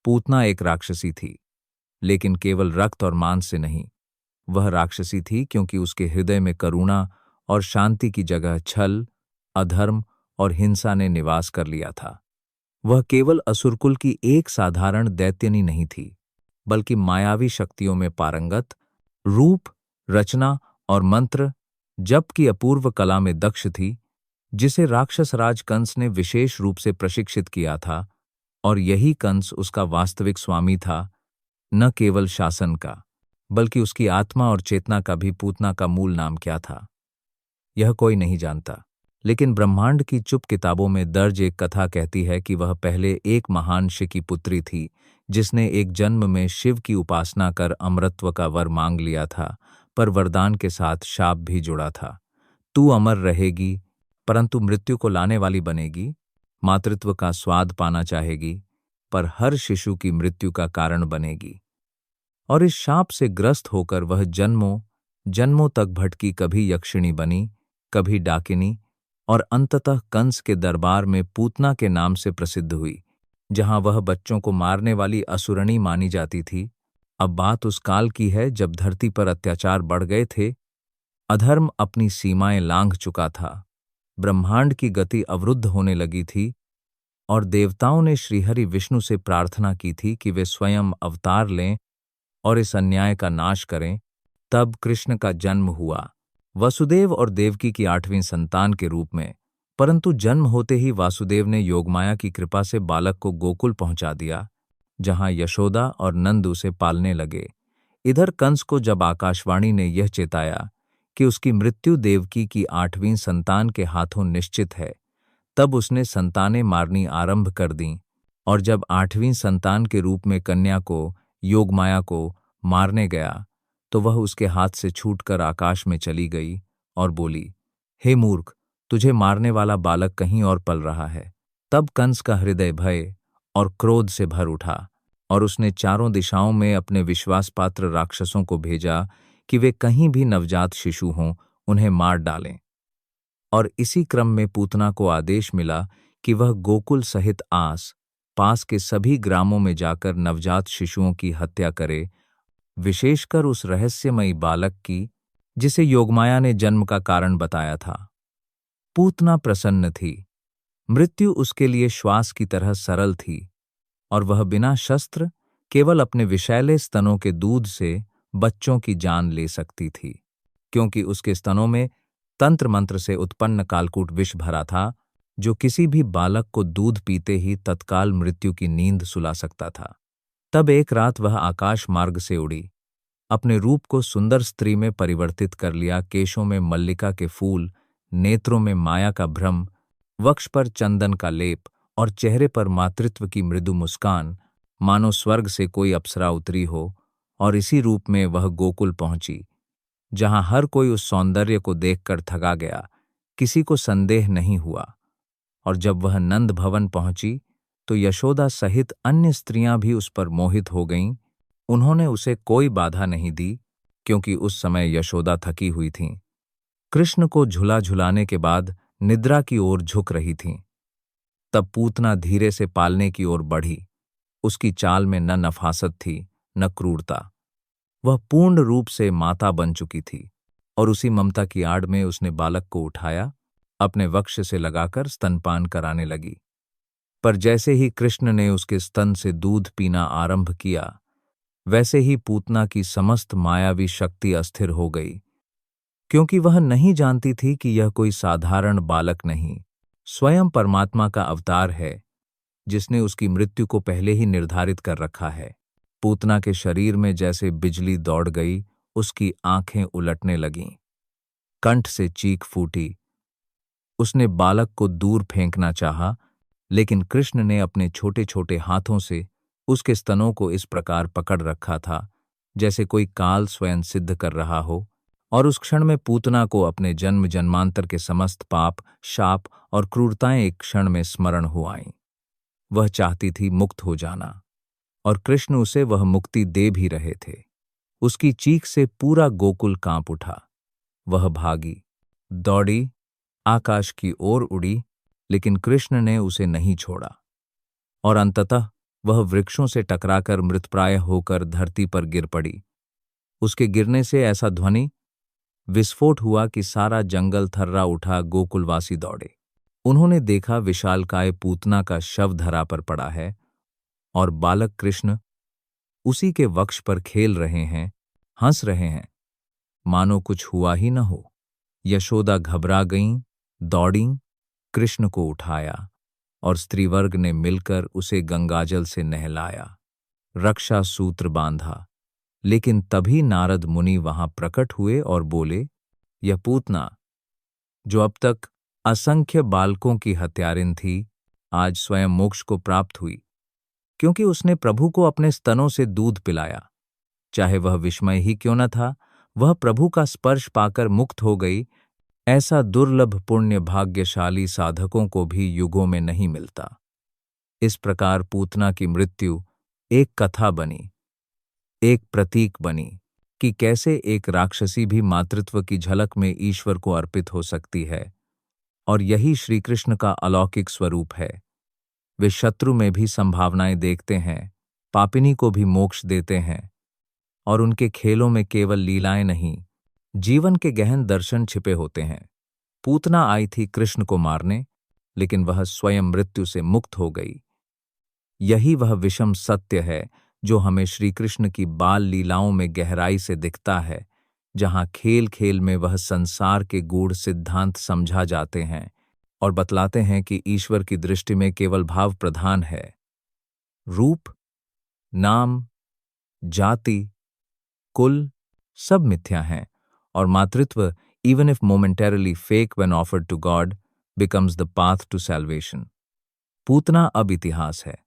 पूतना एक राक्षसी थी, लेकिन केवल रक्त और मांस से नहीं। वह राक्षसी थी क्योंकि उसके हृदय में करुणा और शांति की जगह छल, अधर्म और हिंसा ने निवास कर लिया था। वह केवल असुरकुल की एक साधारण दैत्यनी नहीं थी, बल्कि मायावी शक्तियों में पारंगत, रूप, रचना और मंत्र जप की अपूर्व कला में दक्ष थी, जिसे राक्षस राज कंस ने विशेष रूप से प्रशिक्षित किया था। और यही कंस उसका वास्तविक स्वामी था, न केवल शासन का, बल्कि उसकी आत्मा और चेतना का भी। पूतना का मूल नाम क्या था, यह कोई नहीं जानता, लेकिन ब्रह्मांड की चुप किताबों में दर्ज एक कथा कहती है कि वह पहले एक महान ऋषि की पुत्री थी, जिसने एक जन्म में शिव की उपासना कर अमरत्व का वर मांग लिया था, पर वरदान के साथ शाप भी जुड़ा था। तू अमर रहेगी, परंतु मृत्यु को लाने वाली बनेगी। मातृत्व का स्वाद पाना चाहेगी, पर हर शिशु की मृत्यु का कारण बनेगी। और इस शाप से ग्रस्त होकर वह जन्मों जन्मों तक भटकी, कभी यक्षिणी बनी, कभी डाकिनी, और अंततः कंस के दरबार में पूतना के नाम से प्रसिद्ध हुई, जहां वह बच्चों को मारने वाली असुरनी मानी जाती थी। अब बात उस काल की है जब धरती पर अत्याचार बढ़ गए थे, अधर्म अपनी सीमाएं लांघ चुका था, ब्रह्मांड की गति अवरुद्ध होने लगी थी, और देवताओं ने श्रीहरि विष्णु से प्रार्थना की थी कि वे स्वयं अवतार लें और इस अन्याय का नाश करें। तब कृष्ण का जन्म हुआ, वसुदेव और देवकी की 8वीं संतान के रूप में। परंतु जन्म होते ही वासुदेव ने योगमाया की कृपा से बालक को गोकुल पहुंचा दिया, जहां यशोदा और नंद उसे पालने लगे। इधर कंस को जब आकाशवाणी ने यह चेताया कि उसकी मृत्यु देवकी की 8वीं संतान के हाथों निश्चित है, तब उसने संतानें मारनी आरंभ कर दीं। और जब 8वीं संतान के रूप में कन्या को, योगमाया को, मारने गया, तो वह उसके हाथ से छूटकर आकाश में चली गई और बोली, हे मूर्ख, तुझे मारने वाला बालक कहीं और पल रहा है। तब कंस का हृदय भय और क्रोध से भर उठा, और उसने चारों दिशाओं में अपने विश्वासपात्र राक्षसों को भेजा कि वे कहीं भी नवजात शिशु हों, उन्हें मार डालें। और इसी क्रम में पूतना को आदेश मिला कि वह गोकुल सहित पास के सभी ग्रामों में जाकर नवजात शिशुओं की हत्या करे, विशेषकर उस रहस्यमयी बालक की जिसे योगमाया ने जन्म का कारण बताया था। पूतना प्रसन्न थी। मृत्यु उसके लिए श्वास की तरह सरल थी, और वह बिना शस्त्र केवल अपने विषैले स्तनों के दूध से बच्चों की जान ले सकती थी, क्योंकि उसके स्तनों में तंत्र मंत्र से उत्पन्न कालकूट विष भरा था, जो किसी भी बालक को दूध पीते ही तत्काल मृत्यु की नींद सुला सकता था। तब एक रात वह आकाश मार्ग से उड़ी, अपने रूप को सुंदर स्त्री में परिवर्तित कर लिया। केशों में मल्लिका के फूल, नेत्रों में माया का भ्रम, वक्ष पर चंदन का लेप और चेहरे पर मातृत्व की मृदु मुस्कान, मानो स्वर्ग से कोई अप्सरा उतरी हो। और इसी रूप में वह गोकुल पहुंची, जहां हर कोई उस सौंदर्य को देखकर थका गया, किसी को संदेह नहीं हुआ। और जब वह नंद भवन पहुंची, तो यशोदा सहित अन्य स्त्रियां भी उस पर मोहित हो गईं। उन्होंने उसे कोई बाधा नहीं दी, क्योंकि उस समय यशोदा थकी हुई थीं। कृष्ण को झुला झुलाने के बाद निद्रा की ओर झुक रही थीं। तब पूतना धीरे से पालने की ओर बढ़ी। उसकी चाल में न नफासत थी, न क्रूरता। वह पूर्ण रूप से माता बन चुकी थी, और उसी ममता की आड़ में उसने बालक को उठाया, अपने वक्ष से लगाकर स्तनपान कराने लगी। पर जैसे ही कृष्ण ने उसके स्तन से दूध पीना आरंभ किया, वैसे ही पूतना की समस्त मायावी शक्ति अस्थिर हो गई, क्योंकि वह नहीं जानती थी कि यह कोई साधारण बालक नहीं, स्वयं परमात्मा का अवतार है, जिसने उसकी मृत्यु को पहले ही निर्धारित कर रखा है। पूतना के शरीर में जैसे बिजली दौड़ गई, उसकी आंखें उलटने लगीं, कंठ से चीख फूटी। उसने बालक को दूर फेंकना चाहा, लेकिन कृष्ण ने अपने छोटे छोटे हाथों से उसके स्तनों को इस प्रकार पकड़ रखा था, जैसे कोई काल स्वयं सिद्ध कर रहा हो। और उस क्षण में पूतना को अपने जन्म जन्मांतर के समस्त पाप, शाप और क्रूरताएं एक क्षण में स्मरण हो आईं। वह चाहती थी मुक्त हो जाना, और कृष्ण उसे वह मुक्ति दे भी रहे थे। उसकी चीख से पूरा गोकुल कांप उठा। वह भागी, दौड़ी, आकाश की ओर उड़ी, लेकिन कृष्ण ने उसे नहीं छोड़ा। और अंततः वह वृक्षों से टकराकर मृतप्राय होकर धरती पर गिर पड़ी। उसके गिरने से ऐसा ध्वनि विस्फोट हुआ कि सारा जंगल थर्रा उठा। गोकुलवासी दौड़े। उन्होंने देखा विशालकाय पूतना का शव धरा पर पड़ा है और बालक कृष्ण उसी के वक्ष पर खेल रहे हैं, हंस रहे हैं, मानो कुछ हुआ ही न हो। यशोदा घबरा गईं, दौड़ीं, कृष्ण को उठाया और स्त्रीवर्ग ने मिलकर उसे गंगाजल से नहलाया, रक्षा सूत्र बांधा। लेकिन तभी नारद मुनि वहां प्रकट हुए और बोले, यह पूतना, जो अब तक असंख्य बालकों की हत्यारिन थी, आज स्वयं मोक्ष को प्राप्त हुई, क्योंकि उसने प्रभु को अपने स्तनों से दूध पिलाया। चाहे वह विस्मय ही क्यों न था, वह प्रभु का स्पर्श पाकर मुक्त हो गई। ऐसा दुर्लभ पुण्य भाग्यशाली साधकों को भी युगों में नहीं मिलता। इस प्रकार पूतना की मृत्यु एक कथा बनी, एक प्रतीक बनी कि कैसे एक राक्षसी भी मातृत्व की झलक में ईश्वर को अर्पित हो सकती है। और यही श्री कृष्ण का अलौकिक स्वरूप है। वे शत्रु में भी संभावनाएं देखते हैं, पापिनी को भी मोक्ष देते हैं, और उनके खेलों में केवल लीलाएं नहीं, जीवन के गहन दर्शन छिपे होते हैं। पूतना आई थी कृष्ण को मारने, लेकिन वह स्वयं मृत्यु से मुक्त हो गई। यही वह विषम सत्य है जो हमें श्री कृष्ण की बाल लीलाओं में गहराई से दिखता है, जहां खेल खेल में वह संसार के गूढ़ सिद्धांत समझा जाते हैं और बतलाते हैं कि ईश्वर की दृष्टि में केवल भाव प्रधान है। रूप, नाम, जाति, कुल सब मिथ्या हैं, और मातृत्व, even if momentarily fake when offered to God, becomes the path to salvation. Putana अब इतिहास है,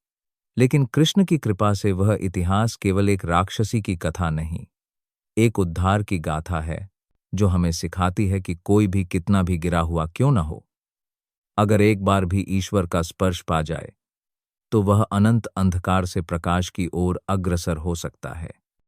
लेकिन कृष्ण की कृपा से वह इतिहास केवल एक राक्षसी की कथा नहीं, एक उद्धार की गाथा है, जो हमें सिखाती है कि कोई भी कितना भी गिरा हुआ क्यों न हो, अगर एक बार भी ईश्वर का स्पर्श पा जाए, तो वह अनंत अंधकार से प्रकाश की ओर अग्रसर हो सकता है।